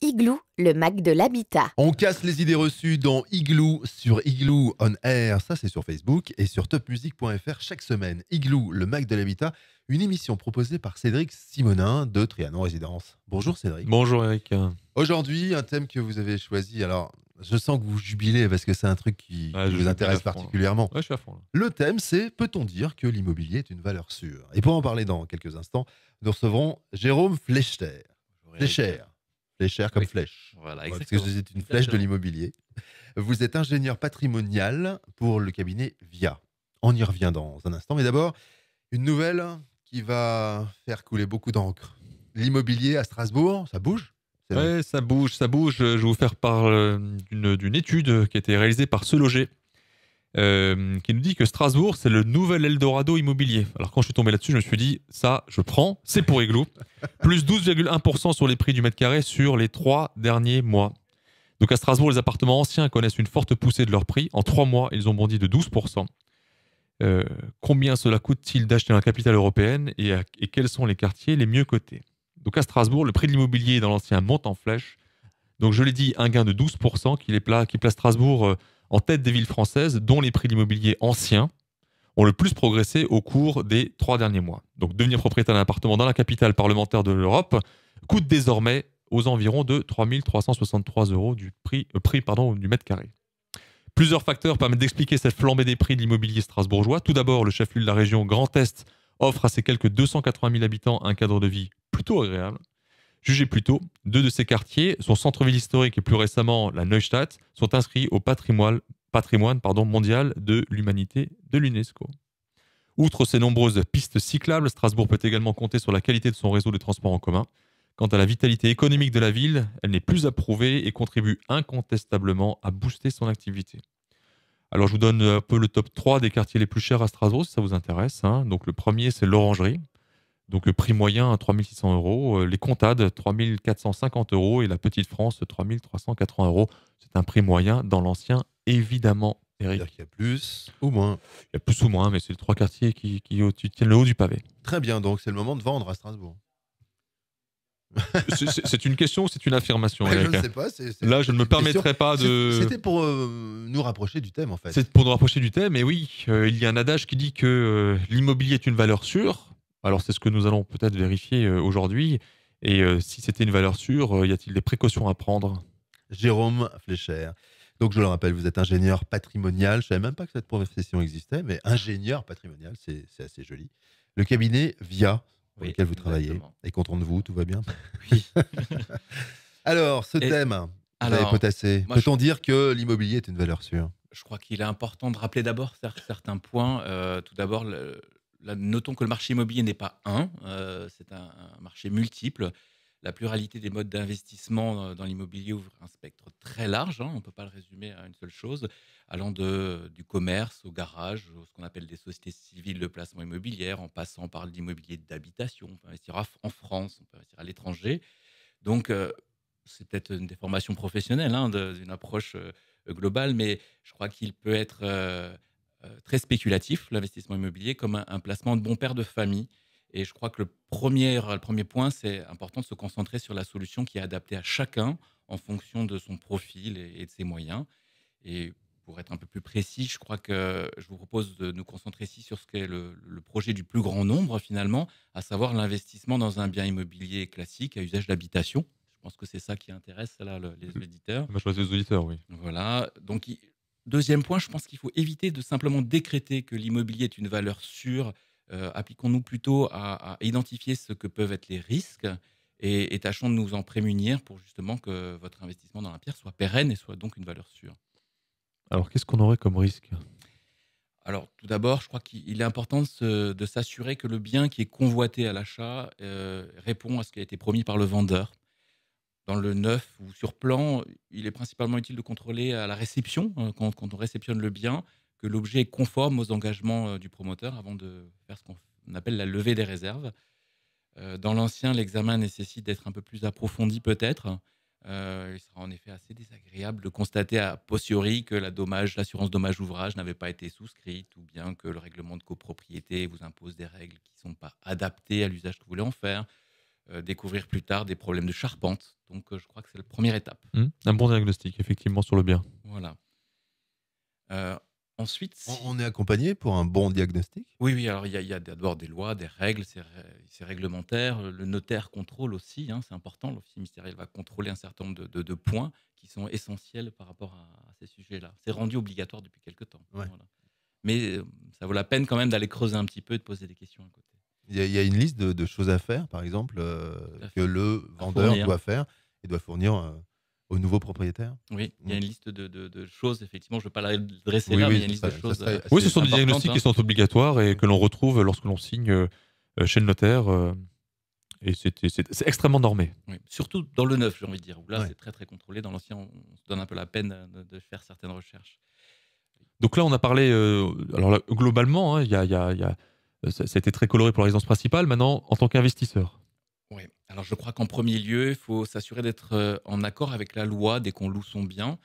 Igloo, le Mac de l'habitat. On casse les idées reçues dans Igloo sur Igloo on Air, ça c'est sur Facebook, et sur topmusic.fr chaque semaine. Igloo, le Mac de l'habitat, une émission proposée par Cédric Simonin de Trianon Résidence. Bonjour Cédric. Bonjour Eric. Aujourd'hui, un thème que vous avez choisi, alors je sens que vous jubilez parce que c'est un truc qui Ouais, je vous suis intéresse à fond, là. particulièrement. Ouais, je suis à fond. Là. Le thème c'est, peut-on dire que l'immobilier est une valeur sûre? Et pour en parler dans quelques instants, nous recevrons Jérôme Fleischer. Fleischer. Fleischer comme Oui. flèche. Voilà, Parce exactement. que c'est une flèche de l'immobilier. Vous êtes ingénieur patrimonial pour le cabinet VIA. On y revient dans un instant. Mais d'abord, une nouvelle qui va faire couler beaucoup d'encre. L'immobilier à Strasbourg, ça bouge? C'est vrai. Ouais, ça bouge, ça bouge. Je vais vous faire part d'une étude qui a été réalisée par Se Loger, qui nous dit que Strasbourg, c'est le nouvel Eldorado immobilier. Alors quand je suis tombé là-dessus, je me suis dit, ça, je prends, c'est pour Igloo. Plus 12,1% sur les prix du mètre carré sur les 3 derniers mois. Donc à Strasbourg, les appartements anciens connaissent une forte poussée de leur prix. En 3 mois, ils ont bondi de 12%. Combien cela coûte-t-il d'acheter dans la capitale européenne et quels sont les quartiers les mieux cotés? Donc à Strasbourg, le prix de l'immobilier dans l'ancien monte en flèche. Donc je l'ai dit, un gain de 12% qui place Strasbourg en tête des villes françaises dont les prix de l'immobilier anciens ont le plus progressé au cours des 3 derniers mois. Donc devenir propriétaire d'un appartement dans la capitale parlementaire de l'Europe coûte désormais aux environs de 3 363 € du prix du mètre carré. Plusieurs facteurs permettent d'expliquer cette flambée des prix de l'immobilier strasbourgeois. Tout d'abord, le chef-lieu de la région Grand Est offre à ses quelques 280 000 habitants un cadre de vie plutôt agréable. Jugez plutôt, 2 de ces quartiers, son centre-ville historique et plus récemment la Neustadt, sont inscrits au patrimoine mondial de l'humanité de l'UNESCO. Outre ces nombreuses pistes cyclables, Strasbourg peut également compter sur la qualité de son réseau de transports en commun. Quant à la vitalité économique de la ville, elle n'est plus approuvée et contribue incontestablement à booster son activité. Alors je vous donne un peu le top 3 des quartiers les plus chers à Strasbourg, si ça vous intéresse. Donc le premier, c'est l'Orangerie. Donc prix moyen à 3 600 €. Les Comtades, 3 450 € et la Petite France, 3 380 €. C'est un prix moyen dans l'ancien, évidemment, Eric. C'est-à-dire qu'il y a plus ou moins. Il y a plus ou moins, mais c'est les 3 quartiers qui tiennent le haut du pavé. Très bien, donc c'est le moment de vendre à Strasbourg. C'est une question ou c'est une affirmation, Ouais, je Eric? ne sais pas. Là, je ne me une question. permettrai pas de... C'était pour nous rapprocher du thème en fait. C'est pour nous rapprocher du thème, et oui, il y a un adage qui dit que l'immobilier est une valeur sûre. Alors c'est ce que nous allons peut-être vérifier aujourd'hui. Et si c'était une valeur sûre, y a-t-il des précautions à prendre? Jérôme Fleischer. Donc je le rappelle, vous êtes ingénieur patrimonial. Je ne savais même pas que cette profession existait, mais ingénieur patrimonial, c'est assez joli. Le cabinet VIA, pour Oui, lequel vous travaillez, exactement. est content de vous, tout va bien? Oui. Alors, ce Et- thème, vous avez alors, potassé. moi, Peut-on dire que l'immobilier est une valeur sûre? Je crois qu'il est important de rappeler d'abord certains points. Tout d'abord, notons que le marché immobilier n'est pas c'est un marché multiple. La pluralité des modes d'investissement dans l'immobilier ouvre un spectre très large, on ne peut pas le résumer à une seule chose, allant du commerce au garage, ce qu'on appelle des sociétés civiles de placement immobilier, en passant par l'immobilier d'habitation. On peut investir en France, on peut investir à l'étranger. Donc, c'est peut-être une déformation professionnelle d'une approche globale, mais je crois qu'il peut être très spéculatif, l'investissement immobilier, comme un placement de bon père de famille. Et je crois que le premier point, c'est important de se concentrer sur la solution qui est adaptée à chacun en fonction de son profil et de ses moyens. Et pour être un peu plus précis, je crois que je vous propose de nous concentrer ici sur ce qu'est le projet du plus grand nombre, finalement, à savoir l'investissement dans un bien immobilier classique à usage d'habitation. Je pense que c'est ça qui intéresse là, les auditeurs. Je choisis les auditeurs, oui. Voilà. Donc, deuxième point, je pense qu'il faut éviter de simplement décréter que l'immobilier est une valeur sûre. Appliquons-nous plutôt à identifier ce que peuvent être les risques et tâchons de nous en prémunir pour justement que votre investissement dans la pierre soit pérenne et soit donc une valeur sûre. Alors qu'est-ce qu'on aurait comme risque? Alors, tout d'abord, je crois qu'il est important de s'assurer que le bien qui est convoité à l'achat répond à ce qui a été promis par le vendeur. Dans le neuf ou sur plan, il est principalement utile de contrôler à la réception, quand on réceptionne le bien, que l'objet est conforme aux engagements du promoteur avant de faire ce qu'on appelle la levée des réserves. Dans l'ancien, l'examen nécessite d'être un peu plus approfondi peut-être. Il sera en effet assez désagréable de constater a posteriori que l'assurance dommage ouvrage n'avait pas été souscrite ou bien que le règlement de copropriété vous impose des règles qui ne sont pas adaptées à l'usage que vous voulez en faire. découvrir plus tard des problèmes de charpente. Donc, je crois que c'est la première étape. Un bon diagnostic, effectivement, sur le bien. Voilà. Ensuite, On est accompagné pour un bon diagnostic? oui, alors il y a d'abord des lois, des règles, c'est réglementaire. Le notaire contrôle aussi, hein, c'est important. L'officier ministériel va contrôler un certain nombre de points qui sont essentiels par rapport à ces sujets-là. C'est rendu obligatoire depuis quelque temps. Ouais. Voilà. Mais ça vaut la peine quand même d'aller creuser un petit peu et de poser des questions à côté. Il y a une liste de choses à faire, par exemple, à que fait. le À vendeur fournir. doit faire et doit fournir au nouveau propriétaire? Oui, il y a une liste de choses, effectivement, je ne vais pas la dresser Oui, là, oui, mais il y a une liste ça de serait- choses. ça serait Oui, ce sont des importantes, diagnostics hein. qui sont obligatoires et que l'on retrouve lorsque l'on signe chez le notaire. Et c'est extrêmement normé. Oui. Surtout dans le neuf, j'ai envie de dire, où là, Ouais. c'est très, très contrôlé. Dans l'ancien, on se donne un peu la peine de faire certaines recherches. Donc là, on a parlé. Alors là, globalement, hein, ça a été très coloré pour la résidence principale. Maintenant, en tant qu'investisseur. Oui. Alors, je crois qu'en premier lieu, il faut s'assurer d'être en accord avec la loi dès qu'on loue son bien.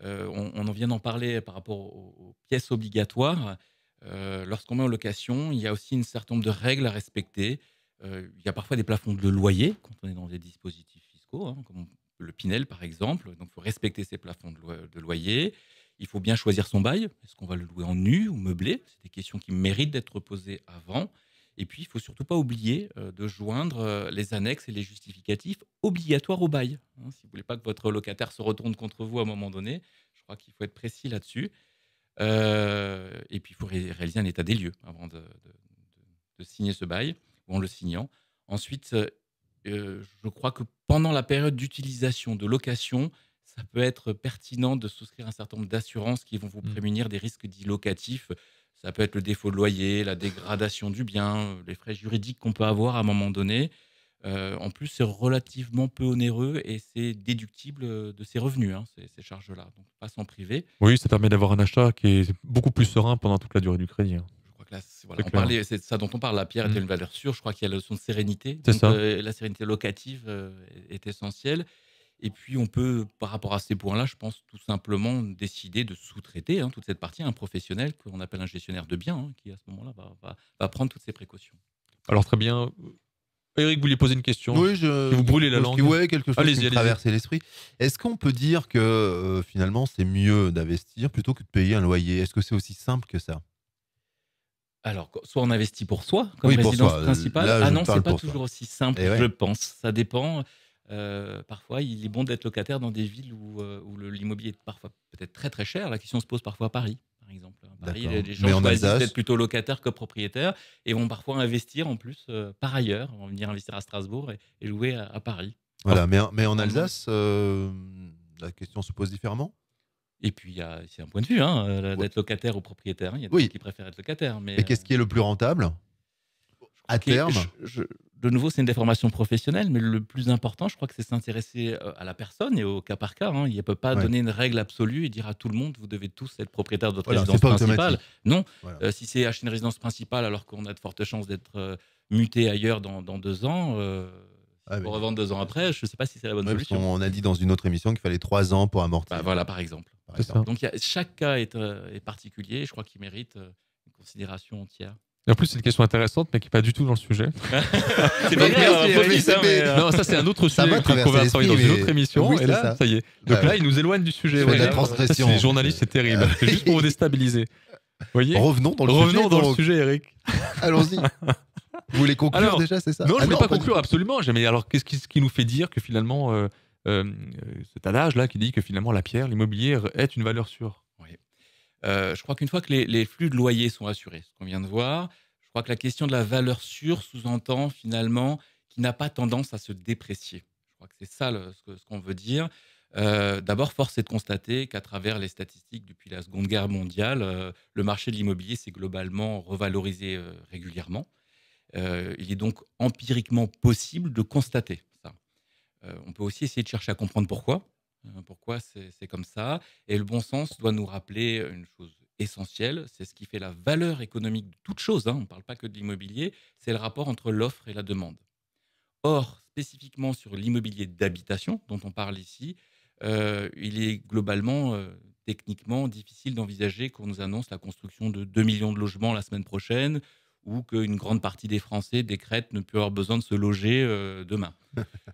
On en vient d'en parler par rapport aux pièces obligatoires. Lorsqu'on met en location, il y a aussi un certain nombre de règles à respecter. Il y a parfois des plafonds de loyer quand on est dans des dispositifs fiscaux, hein, comme le Pinel par exemple. Donc, il faut respecter ces plafonds de loyer. Il faut bien choisir son bail. Est-ce qu'on va le louer en nu ou meublé? C'est des questions qui méritent d'être posées avant. Et puis, il ne faut surtout pas oublier de joindre les annexes et les justificatifs obligatoires au bail. Hein, si vous ne voulez pas que votre locataire se retourne contre vous à un moment donné, je crois qu'il faut être précis là-dessus. Et puis, il faut réaliser un état des lieux avant de signer ce bail, ou en le signant. Ensuite, je crois que pendant la période d'utilisation, de location, ça peut être pertinent de souscrire un certain nombre d'assurances qui vont vous prémunir des risques dits locatifs. Ça peut être le défaut de loyer, la dégradation du bien, les frais juridiques qu'on peut avoir à un moment donné. En plus, c'est relativement peu onéreux et c'est déductible de ses revenus, hein, ces charges-là. Donc, pas s'en priver. Oui, ça permet d'avoir un achat qui est beaucoup plus serein pendant toute la durée du crédit. Hein. Je crois que là, C'est clair. c'est de ça dont on parle. La pierre était une valeur sûre. Je crois qu'il y a la notion de sérénité. C'est Donc, ça. la sérénité locative est essentielle. Et puis, on peut, par rapport à ces points-là, je pense tout simplement décider de sous-traiter toute cette partie à un professionnel qu'on appelle un gestionnaire de biens, qui à ce moment-là va prendre toutes ces précautions. Alors très bien. Eric, vous vouliez poser une question? Oui, vous brûlez la langue. Ouais, quelque chose Allez-y, qui me traversait l'esprit. Est-ce qu'on peut dire que finalement c'est mieux d'investir plutôt que de payer un loyer? Est-ce que c'est aussi simple que ça? Alors, soit on investit pour soi, comme Oui, pour résidence soi. principale. Là, je Non, parle c'est pas pour soi. toujours aussi simple, Eh ouais. je pense. Ça dépend. Parfois, il est bon d'être locataire dans des villes où l'immobilier est parfois peut-être très très cher. La question se pose parfois à Paris, par exemple. À Paris, D'accord. les gens Mais en choisissent Alsace d'être plutôt locataires que propriétaires et vont parfois investir en plus par ailleurs. Ils vont venir investir à Strasbourg et louer à Paris. Voilà, mais en Alsace, la question se pose différemment? Et puis, c'est un point de vue, d'être locataire ou propriétaire. Il y a des Oui. gens qui préfèrent être locataire. Mais Et qu'est-ce qui est le plus rentable à terme? De nouveau, c'est une déformation professionnelle, mais le plus important, je crois que c'est s'intéresser à la personne et au cas par cas. Il ne peut pas Ouais. donner une règle absolue et dire à tout le monde, vous devez tous être propriétaire de votre Voilà, résidence c'est pas principale. automatique. Non, Voilà. si c'est acheter une résidence principale alors qu'on a de fortes chances d'être muté ailleurs dans 2 ans, Ah, pour mais- revendre 2 ans après, je ne sais pas si c'est la bonne Ouais, parce solution. qu'on a dit dans une autre émission qu'il fallait 3 ans pour amortir. Bah, voilà, par exemple. par C'est exemple. ça. Donc, chaque cas est particulier. Je crois qu'il mérite une considération entière. Et en plus, c'est une question intéressante, mais qui n'est pas du tout dans le sujet. C'est pas pas grave, grave, Eric, Non, ça, c'est un autre Ça sujet va qu'on va traverser travailler dans une l'esprit, autre mais- émission. Oui, et c'est là, ça. ça y est. Donc Ouais. là, il nous éloigne du sujet. Je fais de la Ça, transgression. c'est les journalistes, c'est terrible. C'est juste pour vous déstabiliser. Vous voyez? Revenons dans le Revenons sujet. dans le donc. sujet, Eric. Allons-y. Vous voulez conclure Alors, déjà, c'est ça? Non, je ne vais pas du conclure absolument. Mais alors, qu'est-ce qui nous fait dire que finalement, cet adage-là qui dit que finalement la pierre, l'immobilier est une valeur sûre? Je crois qu'une fois que les flux de loyer sont assurés, ce qu'on vient de voir, je crois que la question de la valeur sûre sous-entend finalement qu'il n'a pas tendance à se déprécier. Je crois que c'est ça ce qu'on veut dire. D'abord, force est de constater qu'à travers les statistiques depuis la Seconde Guerre mondiale, le marché de l'immobilier s'est globalement revalorisé régulièrement. Il est donc empiriquement possible de constater ça. On peut aussi essayer de chercher à comprendre pourquoi c'est comme ça. Et le bon sens doit nous rappeler une chose essentielle, c'est ce qui fait la valeur économique de toute chose. On ne parle pas que de l'immobilier, c'est le rapport entre l'offre et la demande. Or, spécifiquement sur l'immobilier d'habitation dont on parle ici, il est globalement, techniquement difficile d'envisager qu'on nous annonce la construction de 2 millions de logements la semaine prochaine ou qu'une grande partie des Français décrètent ne plus avoir besoin de se loger demain.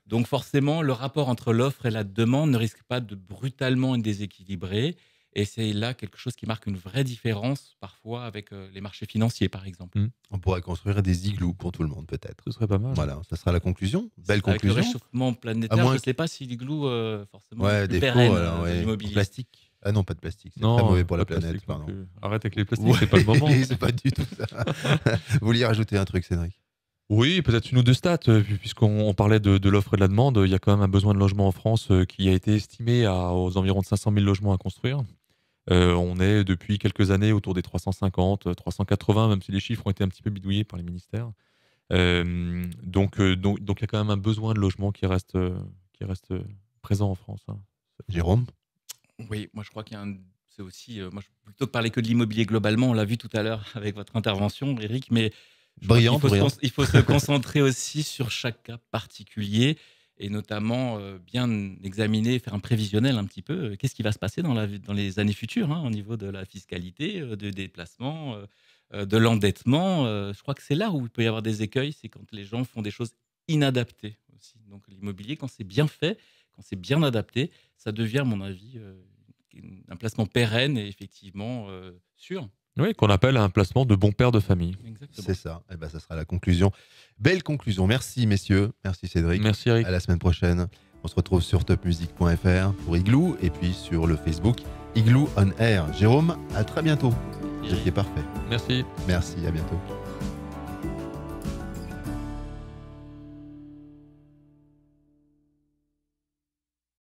Donc forcément, le rapport entre l'offre et la demande ne risque pas de brutalement être déséquilibré. Et c'est là quelque chose qui marque une vraie différence parfois avec les marchés financiers, par exemple. On pourrait construire des igloos pour tout le monde, peut-être. Ce serait pas mal. Voilà, ça sera la conclusion. Belle Avec le conclusion. réchauffement planétaire, À moins je ne sais pas si l'igloo forcément Ouais, est plus des pérenne faux, alors, de ouais. En l'immobilier. plastique. Ah non, pas de plastique. C'est très mauvais pour la pas de planète. plastique non Pardon. plus. Arrête avec les plastiques, Ouais, c'est pas le moment. c'est pas du tout ça. Vous vouliez rajouter un truc, Cédric? Oui, peut-être une ou deux stats, puisqu'on parlait de l'offre et de la demande. Il y a quand même un besoin de logement en France qui a été estimé aux environs de 500 000 logements à construire. On est depuis quelques années autour des 350, 380, même si les chiffres ont été un petit peu bidouillés par les ministères. Donc il y a quand même un besoin de logement qui reste présent en France. Hein. Jérôme? Oui, moi je crois c'est aussi, plutôt que parler que de l'immobilier globalement, on l'a vu tout à l'heure avec votre intervention, Eric, mais je crois Brillant, qu'il brillant. il faut se concentrer aussi sur chaque cas particulier et notamment bien examiner, faire un prévisionnel un petit peu. Qu'est-ce qui va se passer dans les années futures au niveau de la fiscalité, des déplacements, de l'endettement. Je crois que c'est là où il peut y avoir des écueils, c'est quand les gens font des choses inadaptées aussi. Donc l'immobilier, quand c'est bien fait, quand c'est bien adapté, ça devient, à mon avis, un placement pérenne et effectivement sûr. Oui, qu'on appelle un placement de bon père de famille. Exactement. C'est ça. Eh ben, ça sera la conclusion. Belle conclusion. Merci, messieurs. Merci, Cédric. Merci Eric. À la semaine prochaine. On se retrouve sur topmusic.fr pour Igloo et puis sur le Facebook Igloo on Air. Jérôme, à très bientôt. Vous étiez parfait. Merci. Merci, à bientôt.